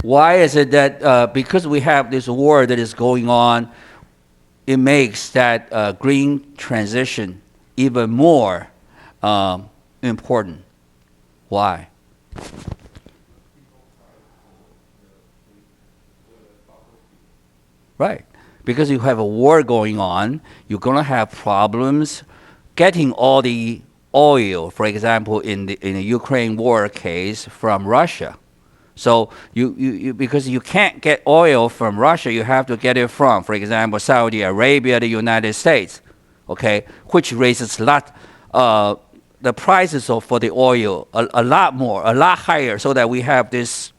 Why is it that because we have this war that is going on, it makes that green transition even more important? Why? Right. Because you have a war going on, you're going to have problems getting all the oil, for example, in the Ukraine war case from Russia. So because you can't get oil from Russia, you have to get it from, for example, Saudi Arabia, the United States, okay, which raises the prices for the oil a lot more, a lot higher, so that we have this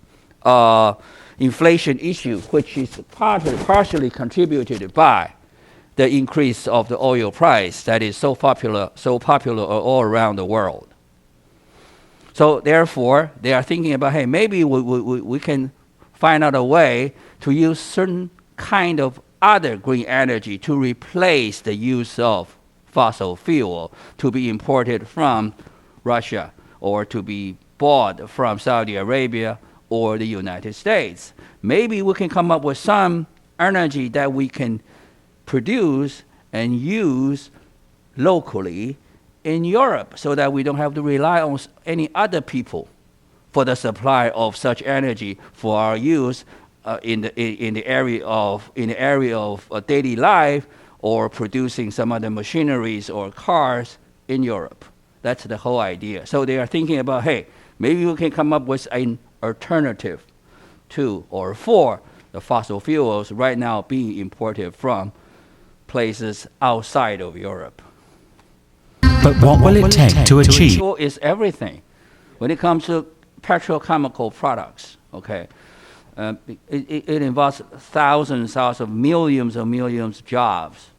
inflation issue, which is partially contributed by the increase of the oil price that is so popular all around the world. So therefore, they are thinking about, hey, maybe we can find out a way to use certain kind of other green energy to replace the use of fossil fuel to be imported from Russia or to be bought from Saudi Arabia or the United States. Maybe we can come up with some energy that we can produce and use locally in Europe so that we don't have to rely on any other people for the supply of such energy for our use in the area of daily life or producing some other machineries or cars in Europe. That's the whole idea. So they are thinking about, hey, maybe we can come up with an alternative to or for the fossil fuels right now being imported from places outside of Europe. But what will it take to achieve? Fuel is everything. When it comes to petrochemical products, okay, it involves thousands of millions of jobs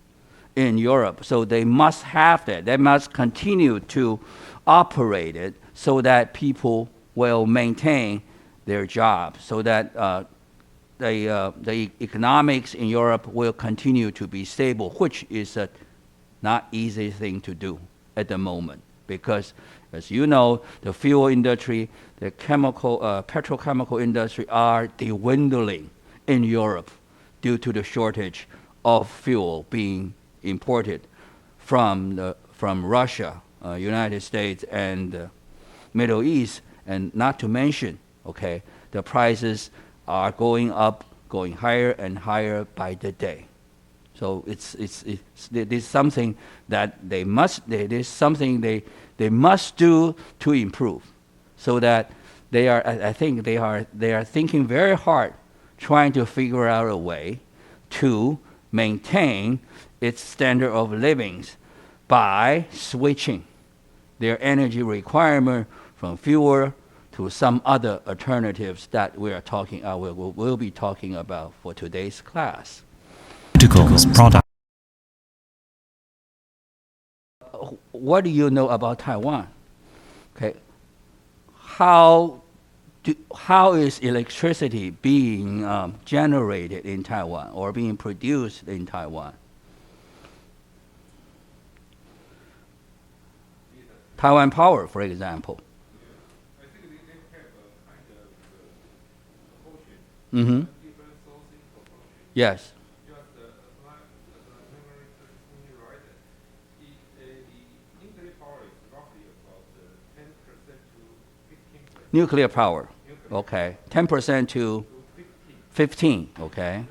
in Europe. So they must have that. They must continue to operate it so that people will maintain their jobs, so that the economics in Europe will continue to be stable, which is a not easy thing to do at the moment, because as you know, the fuel industry, the petrochemical industry are dwindling in Europe due to the shortage of fuel being imported from Russia, United States, and Middle East, and not to mention, okay, the prices are going up, going higher and higher by the day. So it's something that they must do to improve, so that I think they are thinking very hard, trying to figure out a way to maintain its standard of living by switching their energy requirement from fuel to some other alternatives that we'll be talking about for today's class. Product. What do you know about Taiwan? Okay, how is electricity being generated in Taiwan or being produced in Taiwan? Taiwan Power, for example. I think they have a kind of proportion, Mm-hmm. different sourcing proportion. Yes. Just as my memory serves me right, the nuclear power is roughly about 10% to 15%. Nuclear power. Okay. 10% to 15. Okay.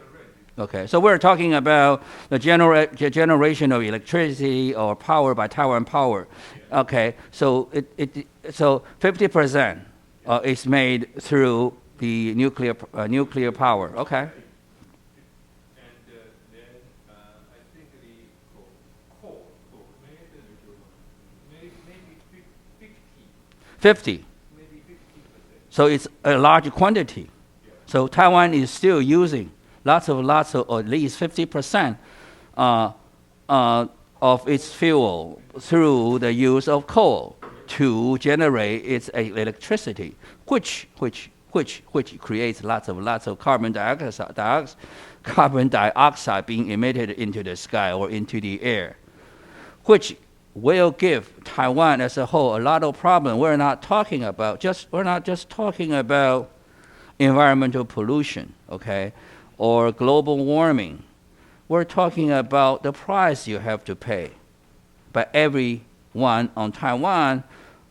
Okay. So we're talking about the generation of electricity or power by Taiwan Power. Okay. So so 50% is made through the nuclear power. Okay. And then I think the coal maybe 50, 50. maybe 50%. So it's a large quantity. So Taiwan is still using lots of, or at least 50% of its fuel through the use of coal to generate its electricity, which creates lots of carbon dioxide being emitted into the sky or into the air, which will give Taiwan as a whole a lot of problem. We're not just talking about environmental pollution, okay, or global warming. We're talking about the price you have to pay by everyone on Taiwan,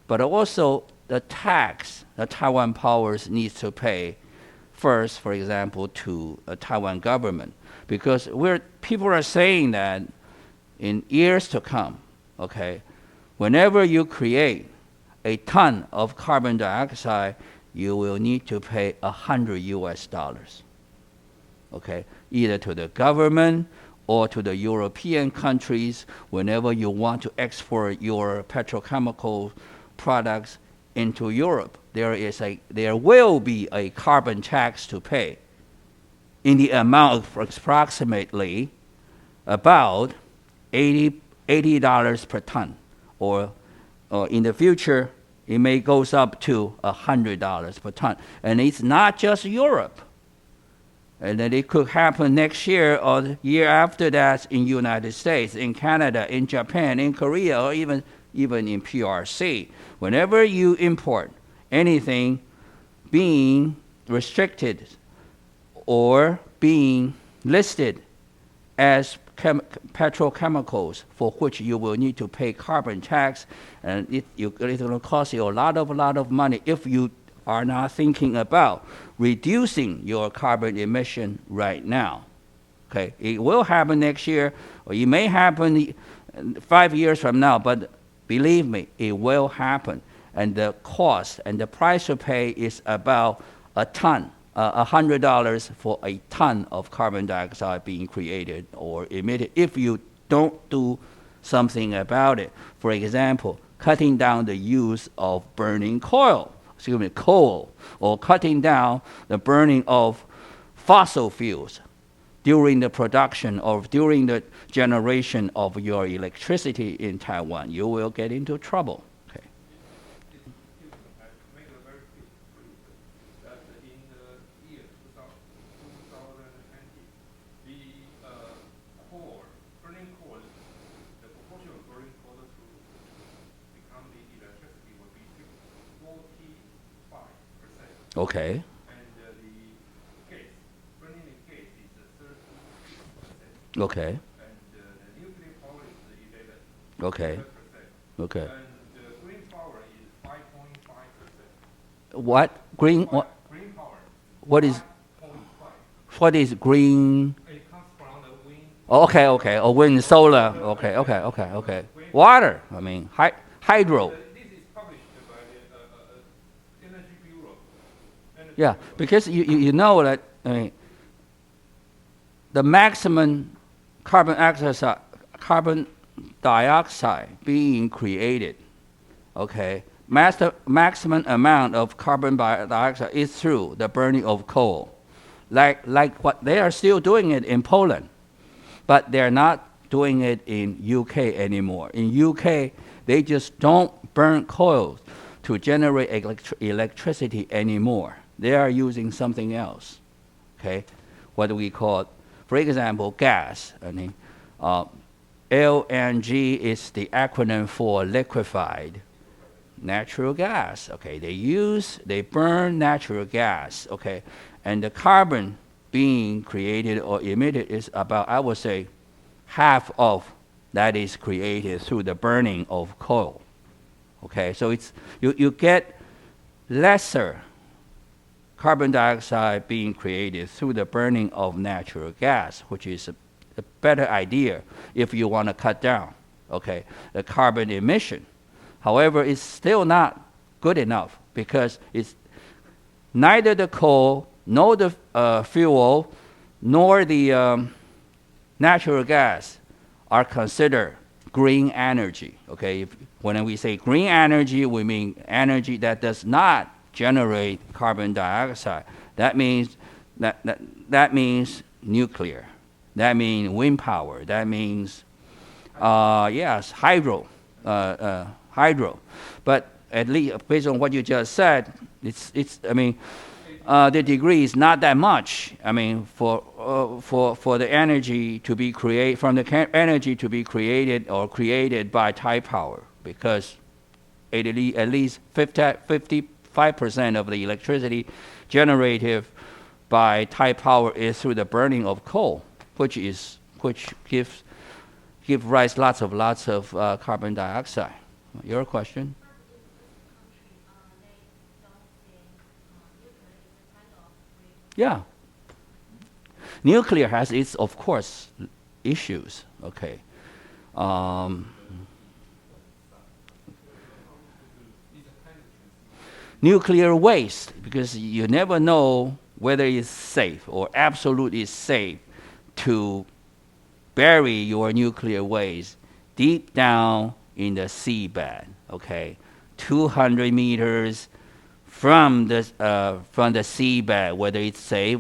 but also the tax the Taiwan powers needs to pay first, for example, to the Taiwan government. Because people are saying that in years to come, okay, whenever you create a ton of carbon dioxide, you will need to pay $100, okay, either to the government or to the European countries whenever you want to export your petrochemical products into Europe. There will be a carbon tax to pay in the amount of approximately about $80 per ton, or in the future it may goes up to $100 per ton. And it's not just Europe. And then it could happen next year or the year after that in United States, in Canada, in Japan, in Korea, or even in PRC. Whenever you import anything being restricted or being listed as petrochemicals for which you will need to pay carbon tax, and it's going to cost you a lot of money if you are not thinking about reducing your carbon emission right now. Okay, it will happen next year, or it may happen 5 years from now, but believe me, it will happen. And the cost and the price to pay is about a ton, $100 for a ton of carbon dioxide being created or emitted if you don't do something about it. For example, cutting down the use of burning coal, or cutting down the burning of fossil fuels during the production or during the generation of your electricity in Taiwan. You will get into trouble. Okay. Make a very quick proof that in the year 2020, the burning coal, the proportion of burning coal to become the electricity will be 45%. Okay. And burning the gas is 36%. Okay. And the nuclear power is 11%. Okay. Okay. And green power is 5.5%. What green? Green power. What is 5.5. what is green? It comes from the wind. Okay. Okay. Or wind, solar. Okay. Okay. Okay. Okay. Water. I mean, hydro. This is published by the Energy Bureau. Yeah, because you know that, I mean, the maximum carbon dioxide being created, okay, maximum amount of carbon dioxide is through the burning of coal, like what they are still doing it in Poland, but they're not doing it in UK anymore. In UK, they just don't burn coal to generate electricity anymore. They are using something else, okay, what we call, for example, gas. I mean, LNG is the acronym for liquefied natural gas. Okay, they burn natural gas. Okay, and the carbon being created or emitted is about, I would say, half of that is created through the burning of coal. Okay, so it's you get lesser carbon dioxide being created through the burning of natural gas, which is a better idea if you want to cut down, okay, the carbon emission. However, it's still not good enough because it's neither the coal, nor the fuel, nor the natural gas are considered green energy. Okay, when we say green energy, we mean energy that does not generate carbon dioxide. That means nuclear. That means wind power. That means yes, hydro. But at least based on what you just said, it's. I mean, the degree is not that much. I mean, for the energy to be created or created by Taipower, because at least 50 5% of the electricity generated by tide power is through the burning of coal, which gives rise lots of carbon dioxide. Your question? Yeah. Nuclear has its, of course, issues. Okay. Nuclear waste, because you never know whether it's safe or absolutely safe to bury your nuclear waste deep down in the seabed. Okay, 200 meters from the seabed, whether it's safe,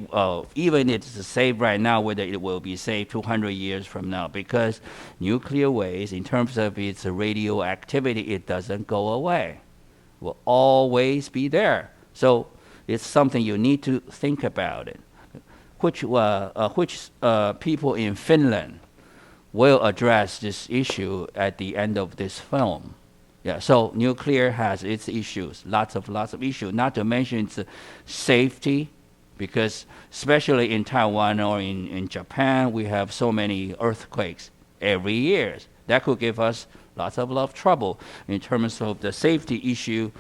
even if it's safe right now, whether it will be safe 200 years from now, because nuclear waste, in terms of its radioactivity, it doesn't go away. Will always be there. So it's something you need to think about it. Which people in Finland will address this issue at the end of this film. Yeah, so nuclear has its issues, lots of issues, not to mention its safety, because especially in Taiwan or in Japan, we have so many earthquakes every year. That could give us lots of trouble in terms of the safety issue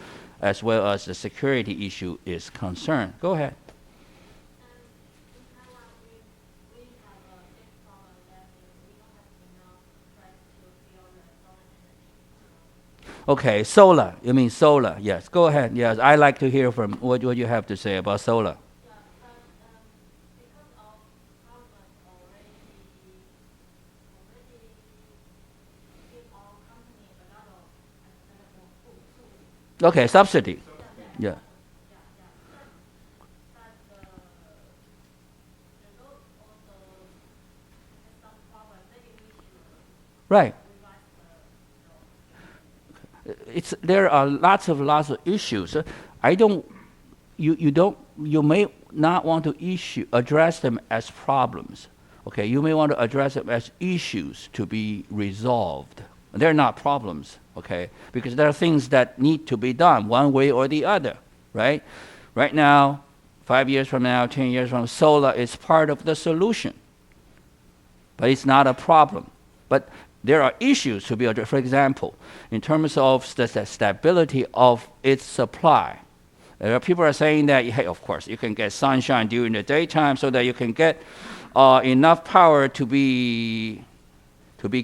as well as the security issue is concerned. Go ahead. Okay, solar. You mean solar? Yes. Go ahead. Yes, I like to hear from what you have to say about solar. Okay, subsidy. Yeah. Right. There are lots of issues. You may not want to address them as problems. Okay, you may want to address them as issues to be resolved. They're not problems, okay, because there are things that need to be done one way or the other, right? Right now, 5 years from now, 10 years from now, solar is part of the solution, but it's not a problem. But there are issues to be addressed. For example, in terms of the stability of its supply. People are saying that, hey, of course, you can get sunshine during the daytime so that you can get enough power to be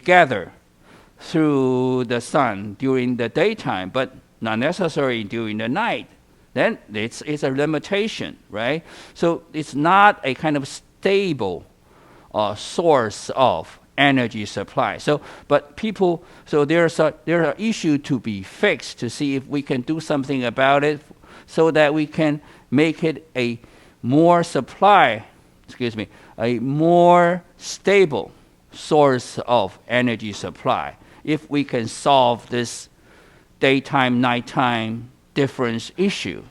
gathered through the sun during the daytime, but not necessarily during the night. Then it's a limitation, right? So it's not a kind of stable source of energy supply. So there are issues to be fixed to see if we can do something about it, so that we can make it a more stable source of energy supply. If we can solve this daytime, nighttime difference issues.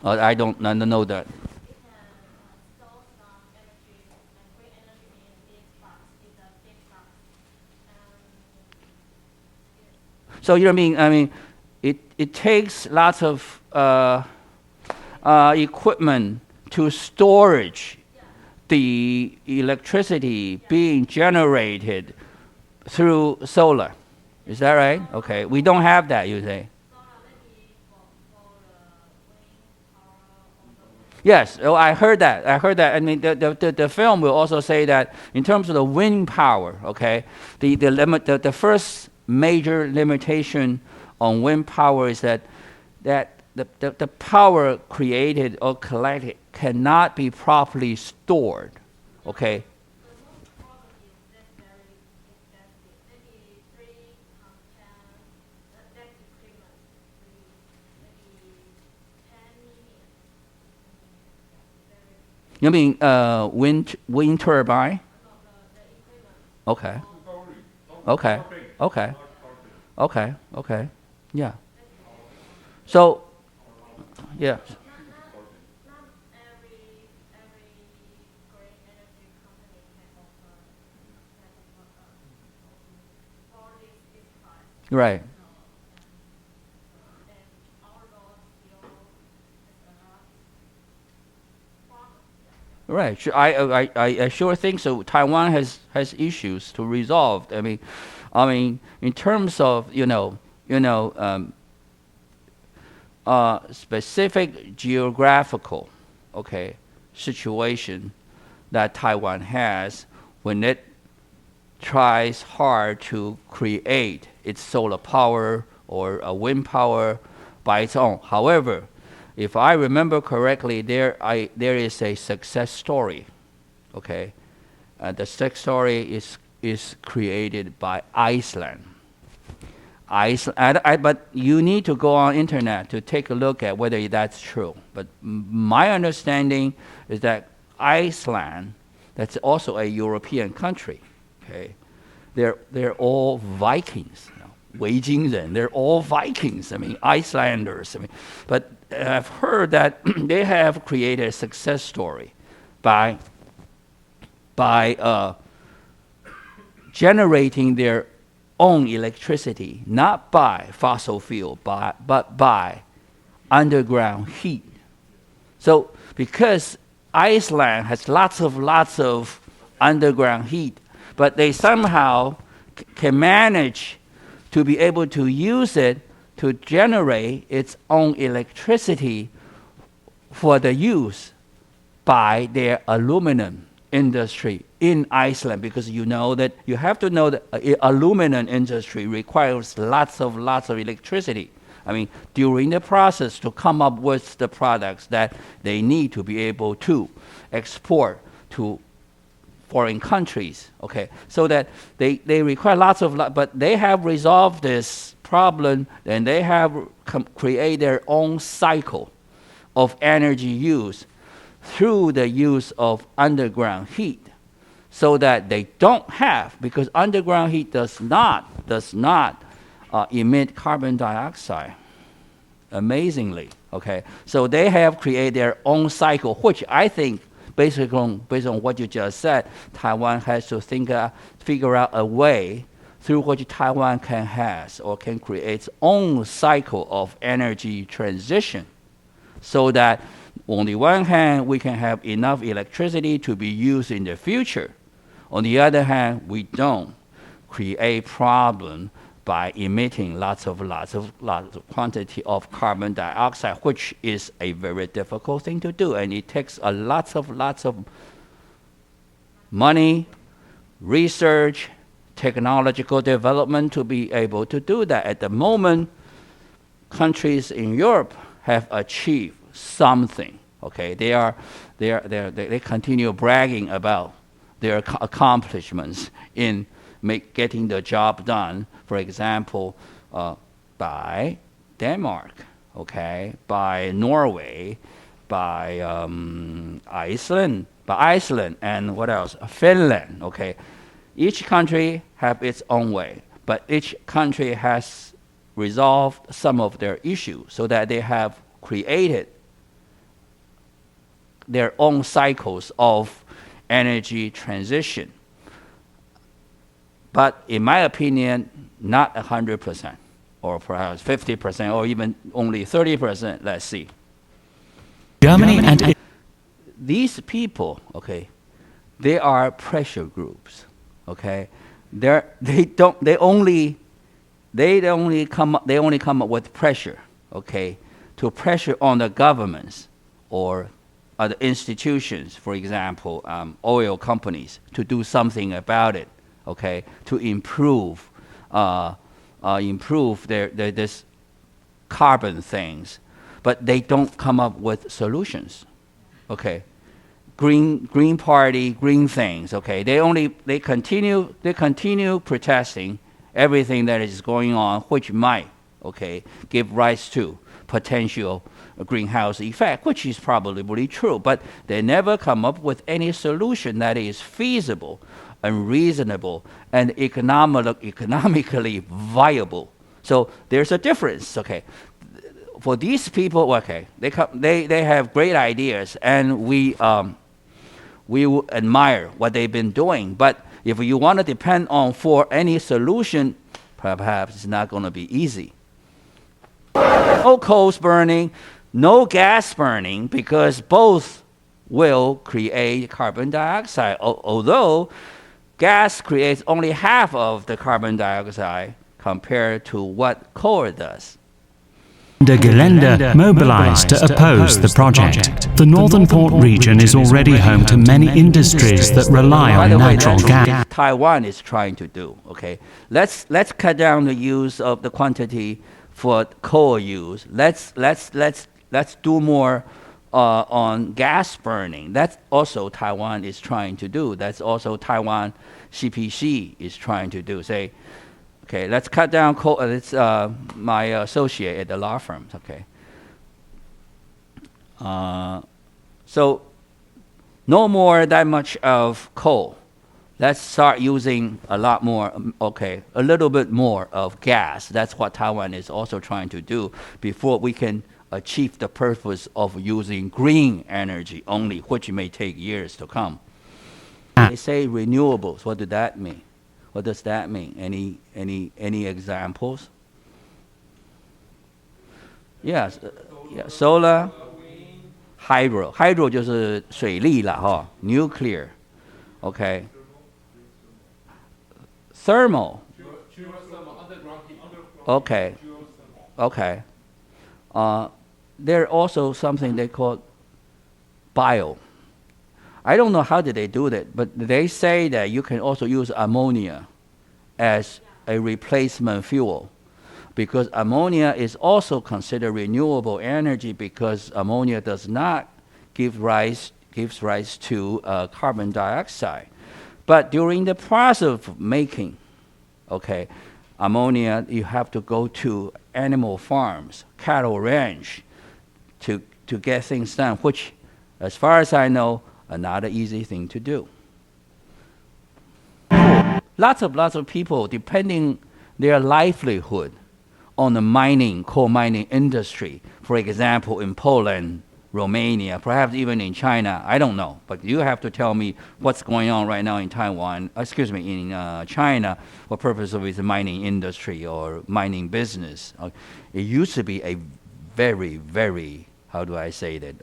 I don't know that. So you know what I mean, it takes lots of equipment to storage the electricity being generated through solar. Is that right? Okay, we don't have that, you say. Yes, oh, I heard that. I mean, the film will also say that in terms of the wind power, okay, the first major limitation on wind power is that the power created or collected cannot be properly stored, okay. You mean wind turbine? Okay. Okay. Yeah. So, yeah. Right. Right. I sure think so. Taiwan has issues to resolve. I mean, in terms of specific geographical, okay, situation that Taiwan has when it tries hard to create its solar power or wind power by its own. However, if I remember correctly, there is a success story. Okay, the success story is created by Iceland. But you need to go on internet to take a look at whether that's true. But my understanding is that Iceland, that's also a European country. Okay, they're all Vikings. Wei Jingren, they're all Vikings. I mean, Icelanders. But I've heard that they have created a success story by generating their own electricity, not by fossil fuel, but by underground heat. So because Iceland has lots of underground heat, but they somehow can manage to be able to use it to generate its own electricity for the use by their aluminum industry in Iceland, because you have to know that aluminum industry requires lots of electricity. I mean, during the process to come up with the products that they need to be able to export to foreign countries, okay? So that they require but they have resolved this problem, and they have created their own cycle of energy use through the use of underground heat, so that they don't have, because underground heat does not emit carbon dioxide, amazingly, okay? So they have created their own cycle, which I think, based on what you just said, Taiwan has to figure out a way through which Taiwan can create its own cycle of energy transition, so that on the one hand, we can have enough electricity to be used in the future. On the other hand, we don't create problem by emitting lots of quantity of carbon dioxide, which is a very difficult thing to do, and it takes lots of money, research, technological development to be able to do that. At the moment, countries in Europe have achieved something. Okay, they continue bragging about their accomplishments in getting the job done. For example, by Denmark, okay, by Norway, by Iceland, and what else? Finland. Okay, each country have its own way, but each country has resolved some of their issues, so that they have created their own cycles of energy transition. But in my opinion, not 100%, or perhaps 50%, or even only 30%, let's see. Germany and These people, okay, they are pressure groups, okay? They only come up with pressure, okay, to pressure on the governments or other institutions, for example, oil companies, to do something about it, okay, to improve this carbon things, but they don't come up with solutions, okay. Green party, green things, okay. They continue protesting everything that is going on, which might, okay, give rise to potential greenhouse effect, which is probably true, but they never come up with any solution that is feasible and reasonable and economically viable. So there's a difference, okay. For these people, okay, they have great ideas, and we admire what they've been doing. But if you want to depend on for any solution perhaps it's not going to be easy. No coals burning, no gas burning, because both will create carbon dioxide. Although gas creates only half of the carbon dioxide compared to what coal does. The Gelände mobilized to oppose the project. The Northern Port region is already home to many industries that rely By on the way, natural that's gas. what Taiwan is trying to do. Okay, let's cut down the use of the quantity for coal use. Let's do more on gas burning. That's also Taiwan is trying to do. That's also Taiwan CPC is trying to do. Say, okay, let's cut down coal. It's my associate at the law firm. Okay. So no more that much of coal. Let's start using a lot more, a little bit more of gas. That's what Taiwan is also trying to do before we can achieve the purpose of using green energy only, which may take years to come. They say renewables. What does that mean? What does that mean? Any examples? Yes, yeah, solar, hydro. Hydro 就是水力啦，哈 ，nuclear, okay. Thermal. Okay. Okay. There's also something they call bio. I don't know how did they do that, but they say that you can also use ammonia as a replacement fuel, because ammonia is also considered renewable energy, because ammonia does not gives rise to carbon dioxide. But during the process of making, okay, ammonia, you have to go to animal farms, cattle ranch, to get things done, which, as far as I know, are not an easy thing to do. Lots of people depending their livelihood on the coal mining industry. For example, in Poland, Romania, perhaps even in China, I don't know. But you have to tell me what's going on right now in in China, what purpose of its mining industry or mining business. It used to be a very, very, how do I say that?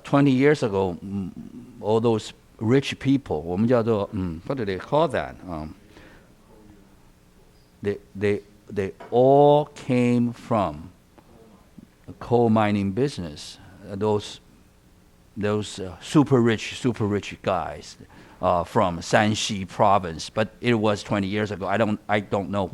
20 years ago, all those rich people, 我们叫做, what do they call that? They all came from coal mining business. Those super rich guys from Shanxi province. But it was 20 years ago. I don't know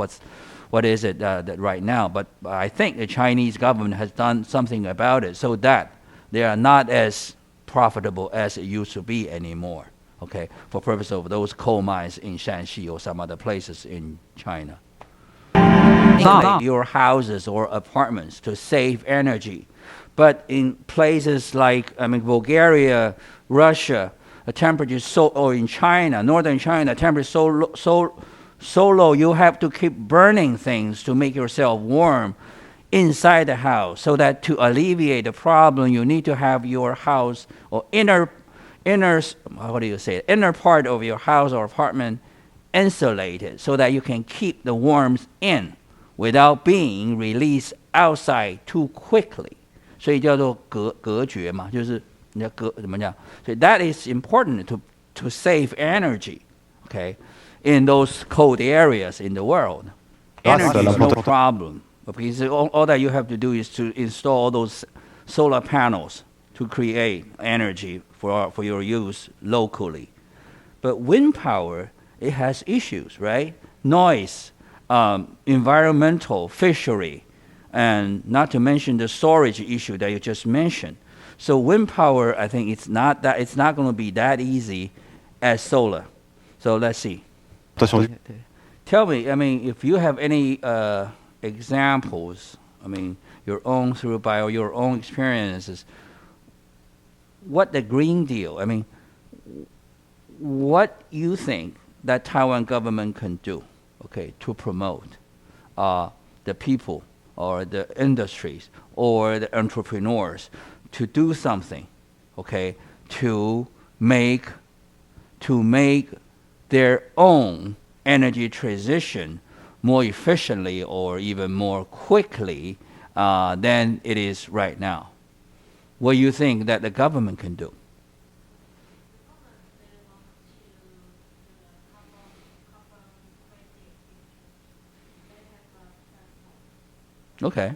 what is it that right now. But I think the Chinese government has done something about it so that they are not as profitable as it used to be anymore. Okay, for purpose of those coal mines in Shanxi or some other places in China. Your houses or apartments to save energy, but in places like Bulgaria, Russia, the temperature is or in China, northern China, temperature so low, you have to keep burning things to make yourself warm inside the house, so that to alleviate the problem, you need to have your house or inner part of your house or apartment insulated, so that you can keep the warmth in without being released outside too quickly. 所以叫做隔绝嘛，就是你要怎么讲？所以 that is important to save energy, okay, in those cold areas in the world. Energy is no problem, because all that you have to do is to install those solar panels to create energy for your use locally. But wind power, it has issues, right? Noise, environmental, fishery, and not to mention the storage issue that you just mentioned. So wind power, I think it's not going to be that easy as solar. So let's see. Tell me, if you have any examples, your own by your own experiences, what the Green Deal, what you think that Taiwan government can do, okay, to promote the people or the industries or the entrepreneurs to do something, okay, to make their own energy transition more efficiently or even more quickly than it is right now. What do you think that the government can do? Okay.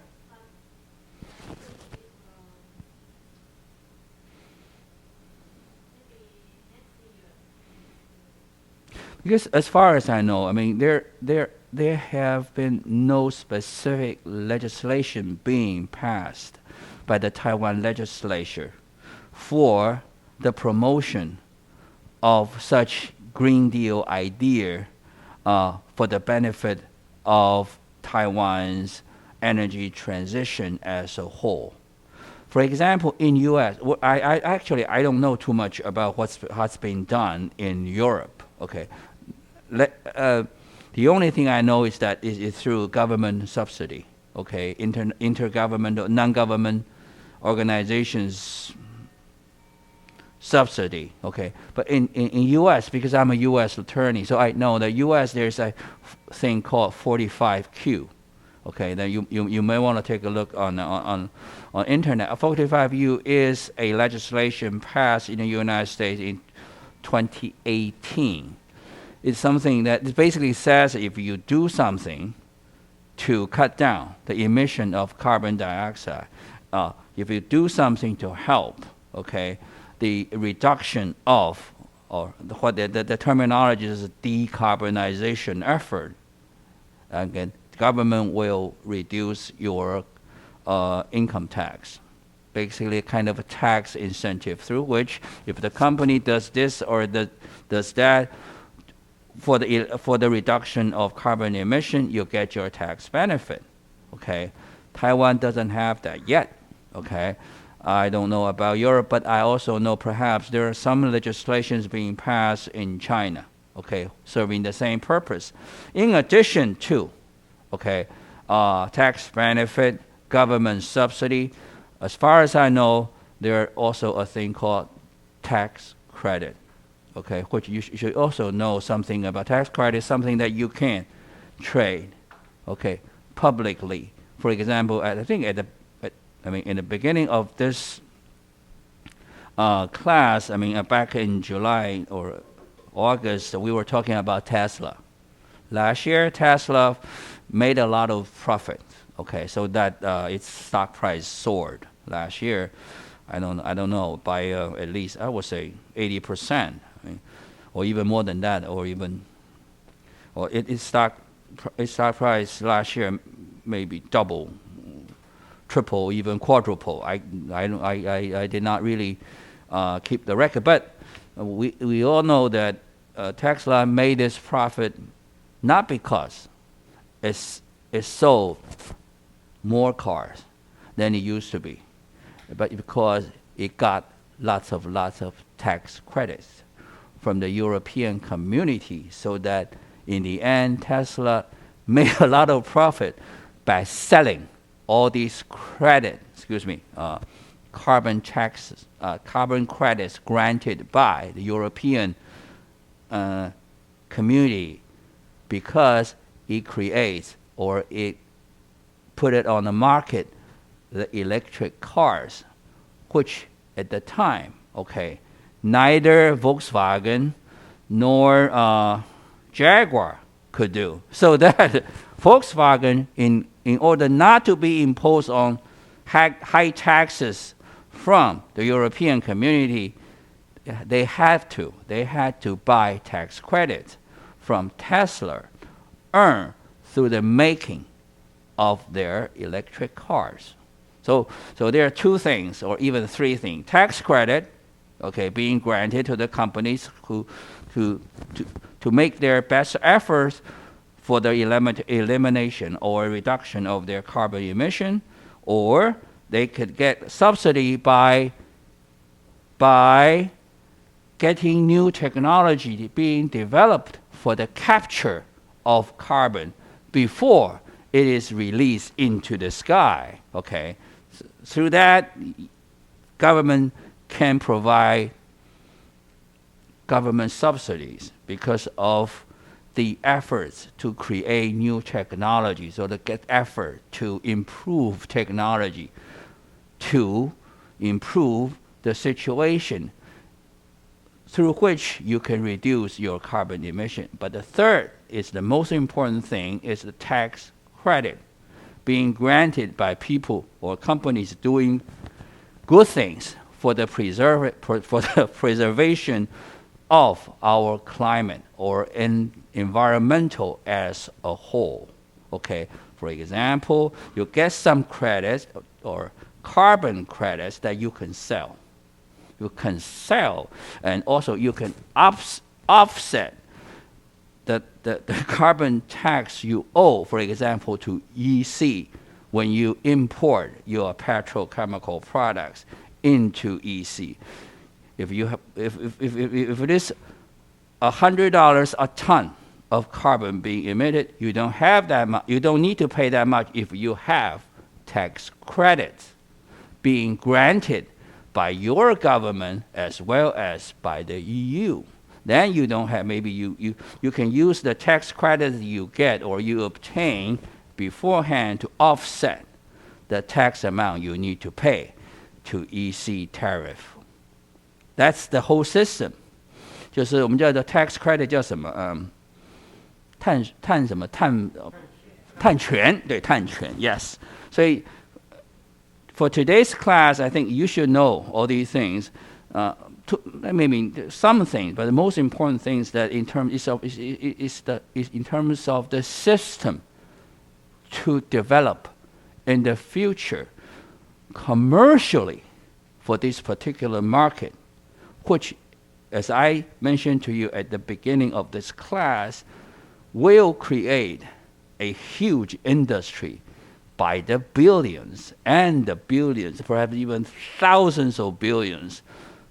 Because as far as I know, I mean, there have been no specific legislation being passed by the Taiwan legislature for the promotion of such Green Deal idea for the benefit of Taiwan's energy transition as a whole. For example, in U.S., I actually I don't know too much about what's been done in Europe. Okay, the only thing I know is that is through government subsidy. Okay, intergovernmental, non-government organizations subsidy. Okay, but in U.S., because I'm a U.S. attorney, so I know that U.S. there's a thing called 45Q. Okay, then you may want to take a look on internet. 45U is a legislation passed in the United States in 2018. It's something that basically says if you do something to cut down the emission of carbon dioxide, if you do something to help, okay, the reduction of, or what the terminology is decarbonization effort, again, the government will reduce your income tax. Basically, kind of a tax incentive through which, if the company does this or does that for the reduction of carbon emission, you get your tax benefit. Okay, Taiwan doesn't have that yet. Okay, I don't know about Europe, but I also know perhaps there are some legislations being passed in China. Okay, serving the same purpose. In addition to, okay, tax benefit, government subsidy. As far as I know, there are also a thing called tax credit, okay, which you should also know something about. Tax credit is something that you can trade, okay, publicly. For example, I think in the beginning of this class, back in July or August, we were talking about Tesla. Last year, Tesla made a lot of profit. Okay, so that its stock price soared last year. I don't know, by at least I would say 80%, or even more than that, or its stock price last year maybe double, triple, even quadruple. I did not really keep the record, but we all know that Tesla made this profit not because it sold more cars than it used to be, but because it got lots of tax credits from the European community, so that in the end Tesla made a lot of profit by selling all these carbon taxes, carbon credits granted by the European community, because it creates, or it put it on the market, the electric cars, which at the time, okay, neither Volkswagen nor Jaguar could do. So that Volkswagen, in order not to be imposed on high taxes from the European community, they had to buy tax credits from Tesla, earned through the making of their electric cars. So there are two things, or even three things. Tax credit, okay, being granted to the companies who to make their best efforts for the elimination or reduction of their carbon emission, or they could get subsidy by getting new technology being developed for the capture of carbon before it is released into the sky. Okay, through that, government can provide government subsidies because of the efforts to create new technologies or to get effort to improve technology to improve the situation through which you can reduce your carbon emission. But the third is the most important thing is the tax credit being granted by people or companies doing good things for the preservation of our climate or environmental as a whole. Okay, for example, you get some credits or carbon credits that you can sell. You can sell, and also you can offset the carbon tax you owe, for example, to EC when you import your petrochemical products into EC. If it is $100 a ton of carbon being emitted, you don't have that much. You don't need to pay that much if you have tax credits being granted by your government as well as by the EU. Then you don't have, maybe you can use the tax credits you get or you obtain beforehand to offset the tax amount you need to pay to EC tariff. That's the whole system. 就是我们叫的 tax credit 叫什么？碳权，对，碳权 ，yes。所以 for today's class, I think you should know all these things. Maybe some things, but the most important thing is that in terms of the system to develop in the future commercially for this particular market, which, as I mentioned to you at the beginning of this class, will create a huge industry by the billions and the billions, perhaps even thousands of billions,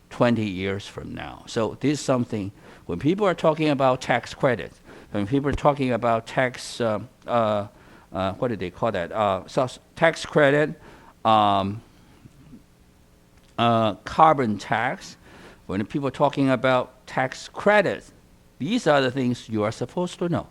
20 years from now. So this is something, when people are talking about tax credits, when people are talking about tax, what do they call that? Tax credit, carbon tax, when people are talking about tax credits, these are the things you are supposed to know.